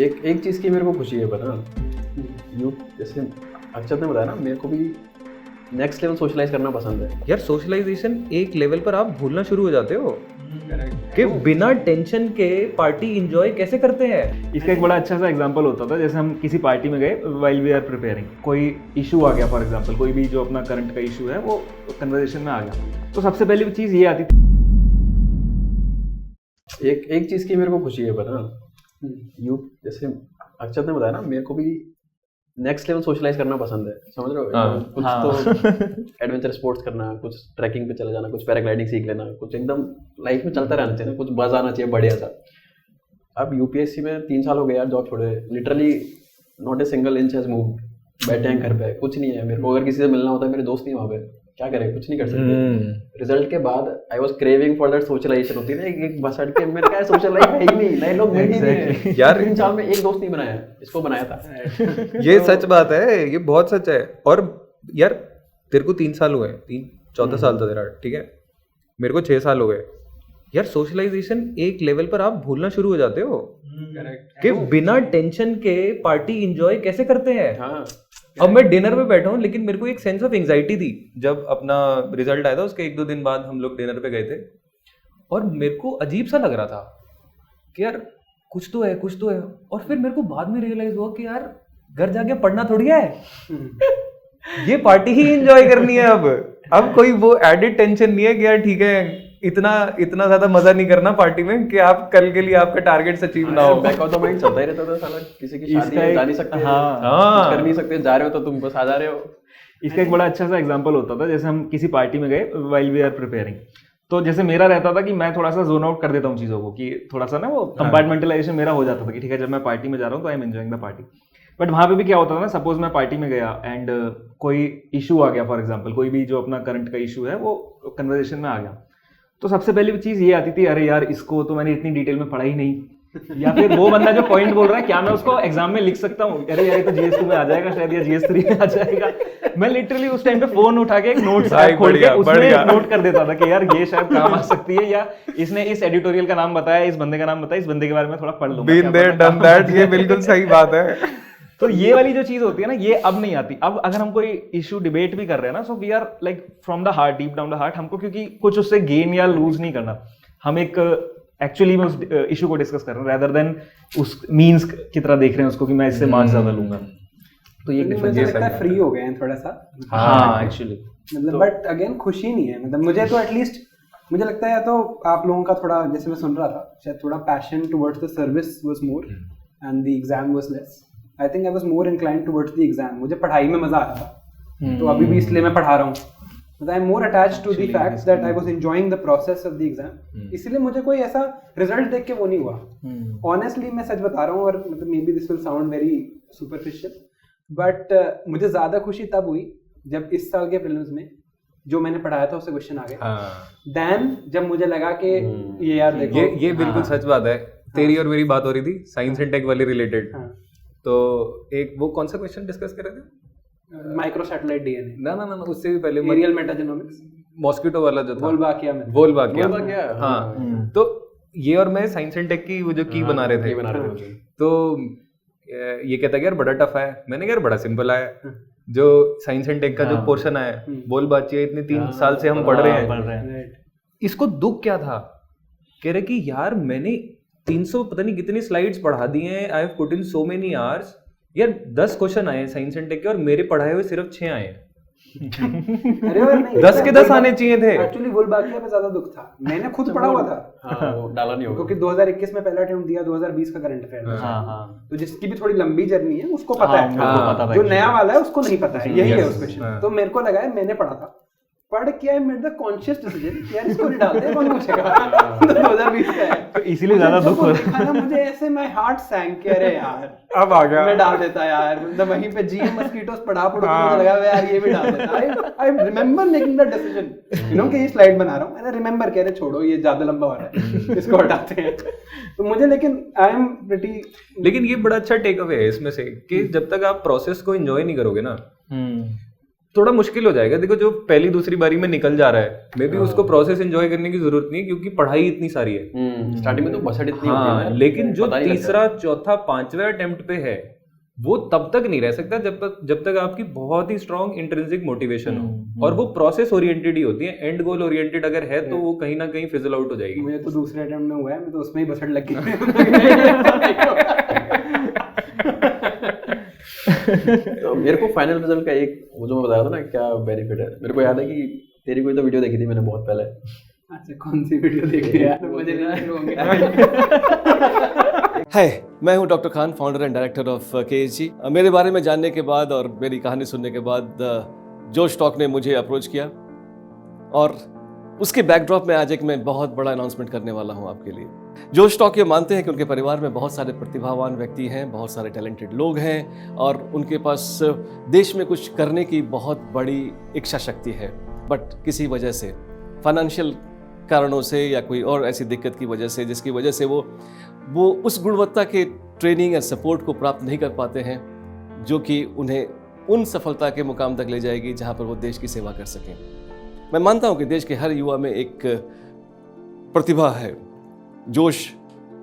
एक एक चीज़ की मेरे को खुशी है पता, यू जैसे अक्षत ने बताया ना, मेरे को भी नेक्स्ट लेवल सोशलाइज करना पसंद है यार। सोशलाइजेशन एक लेवल पर आप भूलना शुरू हो जाते हो कि बिना टेंशन के पार्टी एंजॉय कैसे करते हैं। इसका एक बड़ा अच्छा सा एग्जांपल होता था, जैसे हम किसी पार्टी में गए, व्हाइल वी आर प्रिपेयरिंग, कोई इशू आ गया, फॉर एग्जांपल कोई भी जो अपना करंट का इशू है वो कन्वर्सेशन में आ गया, तो सबसे पहली चीज़ ये आती थी। एक चीज़ की मेरे को खुशी है पता, यू जैसे अक्षत ने बताया ना, मेरे को भी नेक्स्ट लेवल सोशलाइज करना पसंद है, समझ रहे हो? कुछ तो एडवेंचर स्पोर्ट्स करना, कुछ ट्रैकिंग पे चले जाना, कुछ पैराग्लाइडिंग सीख लेना, कुछ एकदम लाइफ में चलता रहना चाहिए ना, कुछ बज़ आना चाहिए बढ़िया सा। अब यूपीएससी में 3 साल हो गए यार जॉब छोड़े, literally not a single inch has moved, बैठे हैं घर पे, कुछ नहीं है। मेरे को अगर किसी से मिलना होता है, मेरे दोस्त नहीं वहाँ पे, क्या करें, कुछ नहीं कर सकते। रिजल्ट के बाद I was craving for that socialisation, होती है ना एक बस अड्डे में, क्या सोशल लाइफ है ही नहीं, नए लोग मिल ही नहीं यार। 3 साल में एक दोस्त नहीं बनाया, इसको बनाया था। ये सच बात है, ये बहुत सच है। और यार तेरे को 3 साल हुए, 4था साल था तेरा, ठीक है, मेरे को 6 साल हो गए यार। सोशलाइजेशन एक लेवल पर आप भूलना शुरू हो जाते हो कि बिना टेंशन के पार्टी एंजॉय कैसे करते हैं। हाँ, अब मैं डिनर पे बैठा हूँ, लेकिन मेरे को एक सेंस ऑफ एंजाइटी थी जब अपना रिजल्ट आया था। उसके 1-2 दिन बाद हम लोग डिनर पे गए थे और मेरे को अजीब सा लग रहा था कि यार कुछ तो है, कुछ तो है। और फिर मेरे को बाद में रियलाइज हुआ कि यार घर जाके पढ़ना थोड़ी है, ये पार्टी ही एंजॉय करनी है। अब कोई वो एडिड टेंशन नहीं है कि यार ठीक है, इतना ज्यादा मजा नहीं करना पार्टी में कि आप कल के लिए आपका टारगेट अचीव ना हो। बैक ऑफ द माइंड चलता ही रहता था साला, किसी की शादी में जा नहीं सकते, कुछ कर नहीं सकते, जा रहे हो तो तुम बस आ जा रहे हो। इसका एक बड़ा अच्छा सा एग्जांपल होता था, जैसे हम किसी पार्टी में गए, व्हाइल वी आर प्रिपेयरिंग, तो जैसे मेरा रहता था कि मैं थोड़ा सा जोन आउट कर देता हूँ चीज़ों को, कि थोड़ा सा ना वो कंपार्टमेंटलाइजेशन मेरा हो जाता था कि ठीक है, जब मैं पार्टी में जा रहा हूँ तो I am enjoying the party. But वहाँ पे भी क्या होता था ना, सपोज मैं पार्टी में गया एंड कोई इशू आ गया, फॉर एग्जाम्पल कोई भी जो अपना करंट का इशू है वो कन्वर्सेशन में आ गया, तो सबसे पहली चीज़ ये आती थी, अरे यार इसको तो मैंने इतनी डिटेल में पढ़ा ही नहीं, या फिर वो बंदा जो पॉइंट बोल रहा है क्या मैं उसको एग्जाम में लिख सकता हूँ, अरे यार तो GS2 में आ जाएगा शायद, या GS3 में आ जाएगा। मैं लिटरली उस टाइम पे फोन उठा के एक नोट्स खोल के उसमें नोट कर देता था कि यार ये शायद काम आ सकती है, या इसने इस एडिटोरियल का नाम बताया, इस बंदे का नाम बताया, इस बंदे के बारे में थोड़ा पढ़ लूंगा। Been there, done that, ये बिल्कुल सही बात है। तो ये वाली जो चीज होती है ना, ये अब नहीं आती। अब अगर हम कोई इशू डिबेट भी कर रहे हैं ना, so we are like from the heart, deep down the heart, हमको क्योंकि कुछ उससे गेन या लूज नहीं करना, हम एक एक्चुअली में उस इशू को डिस्कस कर रहे हैं, रेदर देन उस मीन्स की तरह देख रहे हैं उसको कि मैं इससे मार्क्स ज्यादा लूंगा। तो ये मुझे लगता है फ्री हो गए हैं थोड़ा सा। हाँ एक्चुअली, मतलब बट अगेन खुशी नहीं है, मतलब मुझे तो एटलीस्ट मुझे लगता है, या तो आप लोगों का थोड़ा, जैसे मैं सुन रहा था, शायद थोड़ा passion towards the service was more and the exam was less. I think I was more inclined towards the exam. मुझे पढ़ाई में मजा आता था, तो अभी भी इसलिए मैं पढ़ा रहा हूँ। I am more attached to the fact that I was enjoying the process of the exam, इसलिए मुझे कोई ऐसा रिजल्ट देख के वो नहीं हुआ। ऑनेस्टली मैं सच बता रहा हूँ, और मतलब may be this will sound very superficial, but मुझे ज्यादा खुशी तब हुई जब इस साल के प्रीलिम्स में जो मैंने पढ़ाया था उससे क्वेश्चन आ गए, देन जब मुझे लगा कि ये यार देखो, ये बिल्कुल सच बात है। तेरी और मेरी बात हो रही थी साइंस एंड टेक वाली रिलेटेड, तो एक वो कौन सा क्वेश्चन डिस्कस कर रहे थे? माइक्रो सैटेलाइट डीएनए, ना उससे भी पहले एरियल मेटाजेनोमिक्स, मॉस्किटो वाला जो था, वोल्बाकिया। हाँ, तो ये और मैं साइंस एंड टेक की वो जो की बना रहे थे, तो ये कहता है यार बड़ा टफ है, मैंने यार बड़ा सिंपल है। जो साइंस एंड टेक का जो पोर्शन है, बोलबाचिया, इतने 3 साल से हम पढ़ रहे हैं, इसको दुख क्या था, कह रहे कि यार मैंने 300 पता नहीं कितनी स्लाइड्स पढ़ा दी हैं, I have put in so many hours, यार 10 क्वेश्चन आए साइंस एंड टेक के और मेरे पढ़ाए हुए सिर्फ 6 आए हैं। अरे और नहीं, 10 के 10 आने चाहिए थे। एक्चुअली वोल्बाकिया पे ज्यादा दुख था, मैंने खुद पढ़ा हुआ था, वो डाला नहीं होगा क्योंकि 2021 में पहला अटेम्प्ट दिया, 2020 का करंट अफेयर, तो जिसकी भी थोड़ी लंबी जर्नी है उसको पता है, जो नया वाला है उसको नहीं पता है, यही है उस क्वेश्चन। तो मेरे को लगा है मैंने पढ़ा था, पढ़ के I made the conscious decision यार इसको नहीं डालते हैं, कौन पूछेगा। 2020 का है, तो इसीलिए ज्यादा दुख हो रहा है। मुझे ऐसे माय हार्ट सैंक के, अरे यार अब आ गया, मैं डाल देता यार, मतलब वहीं पे जीएम मस्कीटोस पढ़ा मुझे लगा यार ये भी डाल देता। I remember making the decision, you know कि ये स्लाइड बना रहा हूँ, मैंने रिमेंबर कह रहे छोड़ो ये ज्यादा लंबा हो रहा है, इसको हटाते हैं। तो मुझे लेकिन आई एम प्रीटी, लेकिन ये बड़ा अच्छा टेक अवे है इसमें से कि जब तक आप प्रोसेस को एंजॉय नहीं करोगे ना, थोड़ा मुश्किल हो जाएगा। देखो जो पहली दूसरी बारी में निकल जा रहा है, मे बी उसको प्रोसेस एंजॉय करने की जरूरत नहीं है, क्योंकि पढ़ाई इतनी सारी है। स्टार्टिंग में तो बसट इतनी होती है हाँ, ना, लेकिन जो पता नहीं लगता। तीसरा चौथा पांचवा अटेम्प्ट पे है वो तब तक नहीं रह सकता जब तक आपकी बहुत ही स्ट्रॉन्ग इंट्रिंसिक मोटिवेशन हो, और वो प्रोसेस ओरिएंटेड ही होती है। एंड गोल ओरिएंटेड अगर है तो वो कहीं ना कहीं फिजल आउट हो जाएगी। मुझे तो दूसरे अटेम्प्ट में हुआ है, मैं तो उसमें ही बसट लग गई। तो मेरे को फाइनल रिजल्ट का एक वो जो मैं बताया था ना क्या बेनिफिट है, मेरे को याद है कि तेरी कोई तो वीडियो देखी थी मैंने बहुत पहले। अच्छा, कौन सी वीडियो देखी यार, मुझे नहीं होंगे। हाय, मैं हूं doctor Khan, founder and director of KSG। मेरे बारे में जानने के बाद और मेरी कहानी सुनने के बाद जोश टॉक ने मुझे अप्रोच किया, और उसके बैकड्रॉप में आज एक मैं बहुत बड़ा अनाउंसमेंट करने वाला हूं आपके लिए। जोश टॉक ये मानते हैं कि उनके परिवार में बहुत सारे प्रतिभावान व्यक्ति हैं, बहुत सारे टैलेंटेड लोग हैं, और उनके पास देश में कुछ करने की बहुत बड़ी इच्छा शक्ति है, बट किसी वजह से, फाइनेंशियल कारणों से या कोई और ऐसी दिक्कत की वजह से, जिसकी वजह से वो उस गुणवत्ता के ट्रेनिंग और सपोर्ट को प्राप्त नहीं कर पाते हैं जो कि उन्हें उन सफलता के मुकाम तक ले जाएगी जहां पर वो देश की सेवा कर सकें। मैं मानता हूं कि देश के हर युवा में एक प्रतिभा है। जोश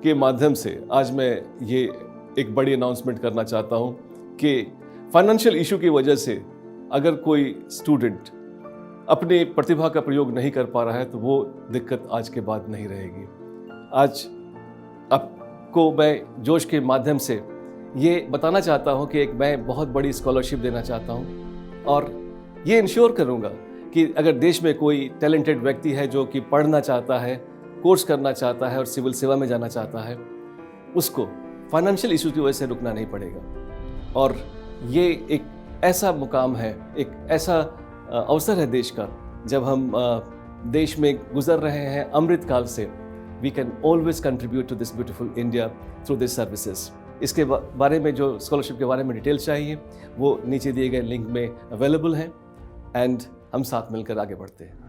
के माध्यम से आज मैं ये एक बड़ी अनाउंसमेंट करना चाहता हूं कि फाइनेंशियल इशू की वजह से अगर कोई स्टूडेंट अपनी प्रतिभा का प्रयोग नहीं कर पा रहा है तो वो दिक्कत आज के बाद नहीं रहेगी। आज आपको मैं जोश के माध्यम से ये बताना चाहता हूँ कि मैं बहुत बड़ी स्कॉलरशिप देना चाहता हूँ, और ये इंश्योर करूँगा कि अगर देश में कोई टैलेंटेड व्यक्ति है जो कि पढ़ना चाहता है, कोर्स करना चाहता है और सिविल सेवा में जाना चाहता है, उसको फाइनेंशियल इशू की वजह से रुकना नहीं पड़ेगा। और ये एक ऐसा मुकाम है, एक ऐसा अवसर है देश का, जब हम देश में गुजर रहे हैं अमृत काल से, we can always contribute to this beautiful India through these services। इसके बारे में जो स्कॉलरशिप के बारे में डिटेल्स चाहिए वो नीचे दिए गए लिंक में अवेलेबल हैं, एंड हम साथ मिलकर आगे बढ़ते हैं।